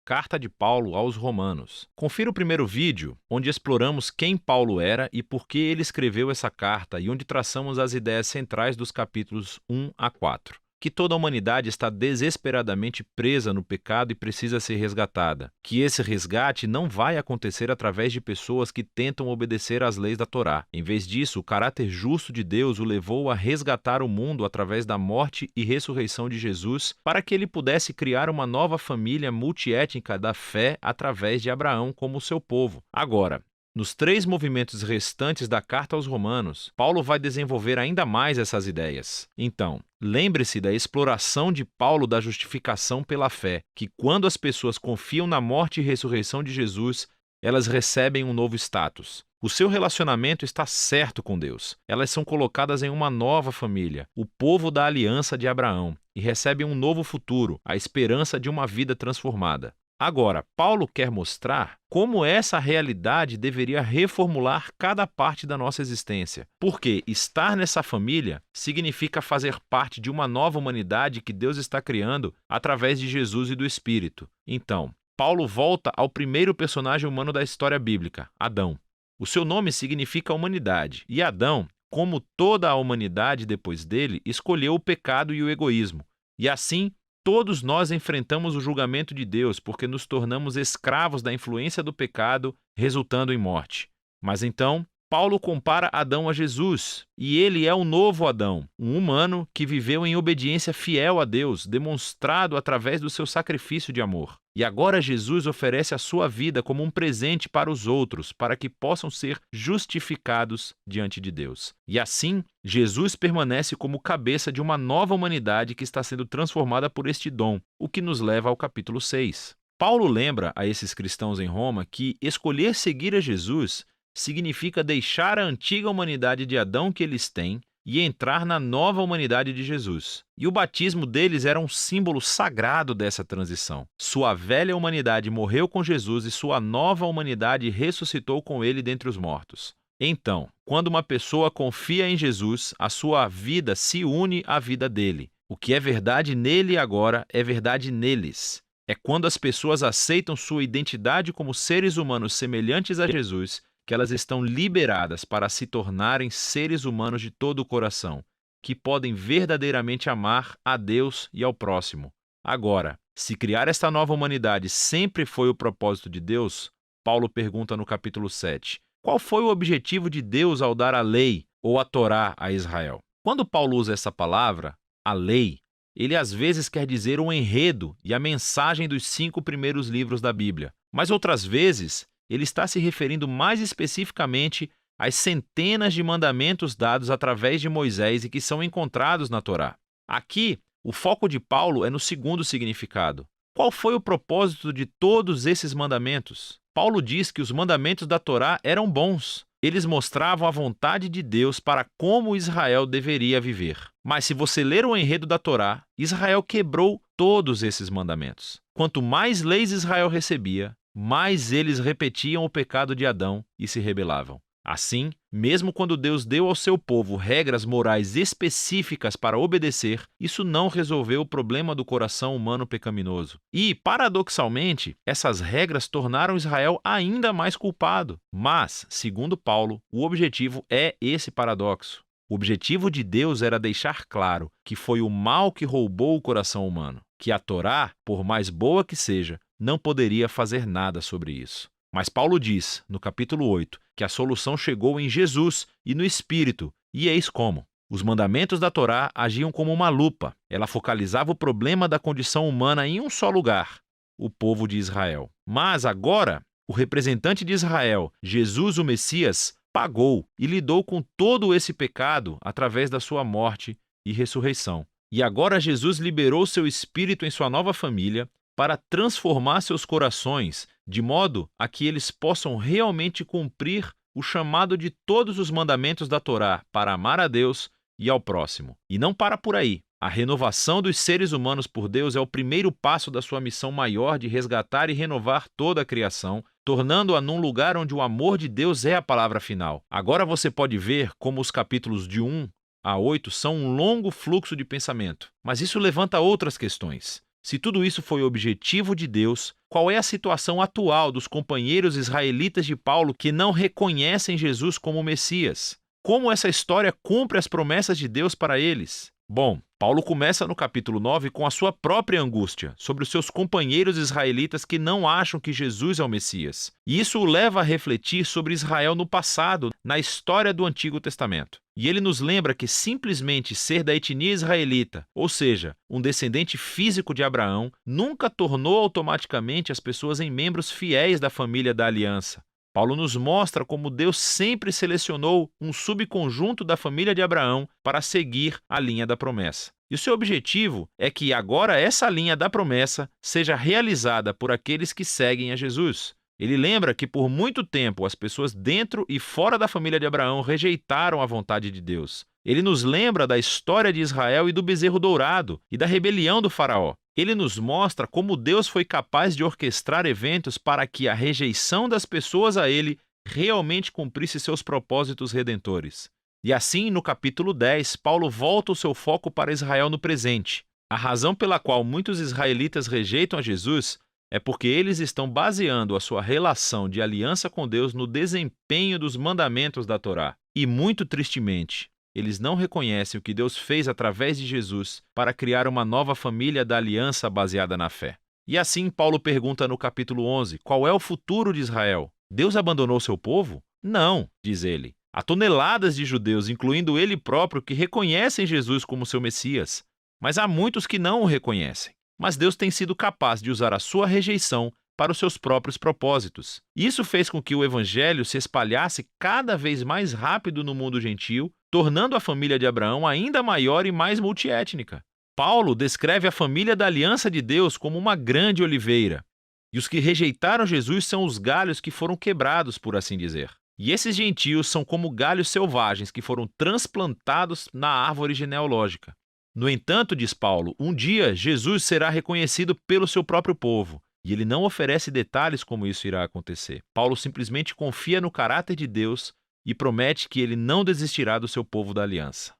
Carta de Paulo aos Romanos. Confira o primeiro vídeo, onde exploramos quem Paulo era e por que ele escreveu essa carta e onde traçamos as ideias centrais dos capítulos 1 a 4. Que toda a humanidade está desesperadamente presa no pecado e precisa ser resgatada. Que esse resgate não vai acontecer através de pessoas que tentam obedecer às leis da Torá. Em vez disso, o caráter justo de Deus o levou a resgatar o mundo através da morte e ressurreição de Jesus, para que ele pudesse criar uma nova família multiétnica da fé através de Abraão como seu povo. Agora, nos 3 movimentos restantes da carta aos Romanos, Paulo vai desenvolver ainda mais essas ideias. Então, lembre-se da exploração de Paulo da justificação pela fé, que quando as pessoas confiam na morte e ressurreição de Jesus, elas recebem um novo status. O seu relacionamento está certo com Deus. Elas são colocadas em uma nova família, o povo da aliança de Abraão, e recebem um novo futuro, a esperança de uma vida transformada. Agora, Paulo quer mostrar como essa realidade deveria reformular cada parte da nossa existência. Porque estar nessa família significa fazer parte de uma nova humanidade que Deus está criando através de Jesus e do Espírito. Então, Paulo volta ao primeiro personagem humano da história bíblica, Adão. O seu nome significa humanidade, e Adão, como toda a humanidade depois dele, escolheu o pecado e o egoísmo. E assim, todos nós enfrentamos o julgamento de Deus porque nos tornamos escravos da influência do pecado, resultando em morte. Mas então, Paulo compara Adão a Jesus, e ele é o novo Adão, um humano que viveu em obediência fiel a Deus, demonstrado através do seu sacrifício de amor. E agora Jesus oferece a sua vida como um presente para os outros, para que possam ser justificados diante de Deus. E assim, Jesus permanece como cabeça de uma nova humanidade que está sendo transformada por este dom, o que nos leva ao capítulo 6. Paulo lembra a esses cristãos em Roma que escolher seguir a Jesus significa deixar a antiga humanidade de Adão que eles têm e entrar na nova humanidade de Jesus. E o batismo deles era um símbolo sagrado dessa transição. Sua velha humanidade morreu com Jesus e sua nova humanidade ressuscitou com ele dentre os mortos. Então, quando uma pessoa confia em Jesus, a sua vida se une à vida dele. O que é verdade nele agora é verdade neles. É quando as pessoas aceitam sua identidade como seres humanos semelhantes a Jesus que elas estão liberadas para se tornarem seres humanos de todo o coração, que podem verdadeiramente amar a Deus e ao próximo. Agora, se criar esta nova humanidade sempre foi o propósito de Deus, Paulo pergunta no capítulo 7, qual foi o objetivo de Deus ao dar a lei ou a Torá a Israel? Quando Paulo usa essa palavra, a lei, ele às vezes quer dizer o enredo e a mensagem dos 5 primeiros livros da Bíblia, mas outras vezes ele está se referindo mais especificamente às centenas de mandamentos dados através de Moisés e que são encontrados na Torá. Aqui, o foco de Paulo é no segundo significado. Qual foi o propósito de todos esses mandamentos? Paulo diz que os mandamentos da Torá eram bons. Eles mostravam a vontade de Deus para como Israel deveria viver. Mas se você ler o enredo da Torá, Israel quebrou todos esses mandamentos. Quanto mais leis Israel recebia, mais eles repetiam o pecado de Adão e se rebelavam. Assim, mesmo quando Deus deu ao seu povo regras morais específicas para obedecer, isso não resolveu o problema do coração humano pecaminoso. E, paradoxalmente, essas regras tornaram Israel ainda mais culpado. Mas, segundo Paulo, o objetivo é esse paradoxo. O objetivo de Deus era deixar claro que foi o mal que roubou o coração humano, que a Torá, por mais boa que seja, não poderia fazer nada sobre isso. Mas Paulo diz, no capítulo 8, que a solução chegou em Jesus e no Espírito, e eis como. Os mandamentos da Torá agiam como uma lupa. Ela focalizava o problema da condição humana em um só lugar, o povo de Israel. Mas agora, o representante de Israel, Jesus o Messias, pagou e lidou com todo esse pecado através da sua morte e ressurreição. E agora Jesus liberou seu Espírito em sua nova família para transformar seus corações de modo a que eles possam realmente cumprir o chamado de todos os mandamentos da Torá para amar a Deus e ao próximo. E não para por aí. A renovação dos seres humanos por Deus é o primeiro passo da sua missão maior de resgatar e renovar toda a criação, tornando-a num lugar onde o amor de Deus é a palavra final. Agora você pode ver como os capítulos de 1 a 8 são um longo fluxo de pensamento, mas isso levanta outras questões. Se tudo isso foi o objetivo de Deus, qual é a situação atual dos companheiros israelitas de Paulo que não reconhecem Jesus como o Messias. Como essa história cumpre as promessas de Deus para eles? Bom, Paulo começa no capítulo 9 com a sua própria angústia sobre os seus companheiros israelitas que não acham que Jesus é o Messias. E isso o leva a refletir sobre Israel no passado, na história do Antigo Testamento. E ele nos lembra que simplesmente ser da etnia israelita, ou seja, um descendente físico de Abraão, nunca tornou automaticamente as pessoas em membros fiéis da família da aliança. Paulo nos mostra como Deus sempre selecionou um subconjunto da família de Abraão para seguir a linha da promessa. E o seu objetivo é que agora essa linha da promessa seja realizada por aqueles que seguem a Jesus. Ele lembra que por muito tempo as pessoas dentro e fora da família de Abraão rejeitaram a vontade de Deus. Ele nos lembra da história de Israel e do bezerro dourado e da rebelião do faraó. Ele nos mostra como Deus foi capaz de orquestrar eventos para que a rejeição das pessoas a ele realmente cumprisse seus propósitos redentores. E assim, no capítulo 10, Paulo volta o seu foco para Israel no presente. A razão pela qual muitos israelitas rejeitam a Jesus é porque eles estão baseando a sua relação de aliança com Deus no desempenho dos mandamentos da Torá. E muito tristemente, eles não reconhecem o que Deus fez através de Jesus para criar uma nova família da aliança baseada na fé. E assim Paulo pergunta no capítulo 11, qual é o futuro de Israel? Deus abandonou seu povo? Não, diz ele. Há toneladas de judeus, incluindo ele próprio, que reconhecem Jesus como seu Messias. Mas há muitos que não o reconhecem. Mas Deus tem sido capaz de usar a sua rejeição para os seus próprios propósitos. Isso fez com que o evangelho se espalhasse cada vez mais rápido no mundo gentil, tornando a família de Abraão ainda maior e mais multiétnica. Paulo descreve a família da aliança de Deus como uma grande oliveira, e os que rejeitaram Jesus são os galhos que foram quebrados, por assim dizer. E esses gentios são como galhos selvagens que foram transplantados na árvore genealógica. No entanto, diz Paulo, um dia Jesus será reconhecido pelo seu próprio povo, e ele não oferece detalhes como isso irá acontecer. Paulo simplesmente confia no caráter de Deus e promete que ele não desistirá do seu povo da aliança.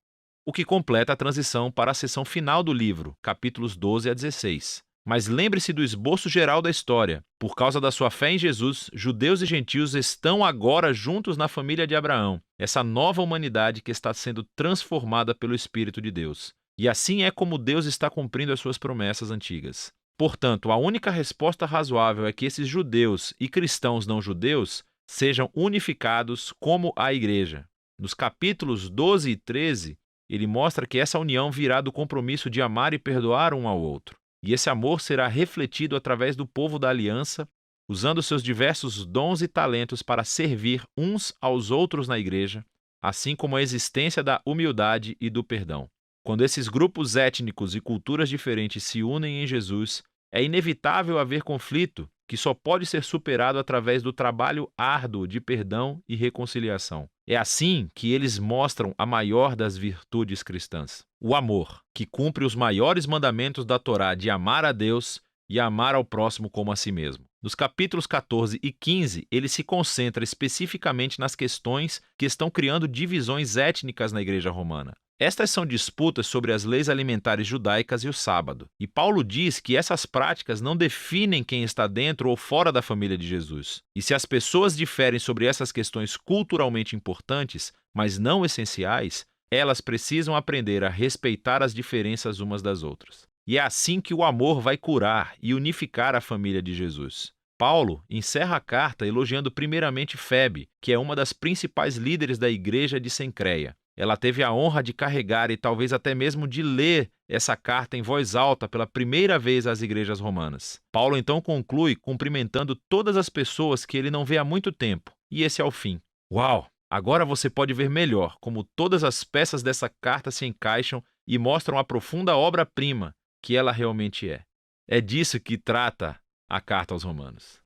O que completa a transição para a seção final do livro, capítulos 12 a 16. Mas lembre-se do esboço geral da história. Por causa da sua fé em Jesus, judeus e gentios estão agora juntos na família de Abraão, essa nova humanidade que está sendo transformada pelo Espírito de Deus. E assim é como Deus está cumprindo as suas promessas antigas. Portanto, a única resposta razoável é que esses judeus e cristãos não judeus sejam unificados como a igreja. Nos capítulos 12 e 13, ele mostra que essa união virá do compromisso de amar e perdoar um ao outro. E esse amor será refletido através do povo da aliança, usando seus diversos dons e talentos para servir uns aos outros na igreja, assim como a existência da humildade e do perdão. Quando esses grupos étnicos e culturas diferentes se unem em Jesus, é inevitável haver conflito, que só pode ser superado através do trabalho árduo de perdão e reconciliação. É assim que eles mostram a maior das virtudes cristãs, o amor, que cumpre os maiores mandamentos da Torá de amar a Deus e amar ao próximo como a si mesmo. Nos capítulos 14 e 15, ele se concentra especificamente nas questões que estão criando divisões étnicas na Igreja Romana. Estas são disputas sobre as leis alimentares judaicas e o sábado. E Paulo diz que essas práticas não definem quem está dentro ou fora da família de Jesus. E se as pessoas diferem sobre essas questões culturalmente importantes, mas não essenciais, elas precisam aprender a respeitar as diferenças umas das outras. E é assim que o amor vai curar e unificar a família de Jesus. Paulo encerra a carta elogiando primeiramente Febe, que é uma das principais líderes da igreja de Cencreia. Ela teve a honra de carregar e talvez até mesmo de ler essa carta em voz alta pela primeira vez às igrejas romanas. Paulo então conclui cumprimentando todas as pessoas que ele não vê há muito tempo. E esse é o fim. Uau! Agora você pode ver melhor como todas as peças dessa carta se encaixam e mostram a profunda obra-prima que ela realmente é. É disso que trata a carta aos Romanos.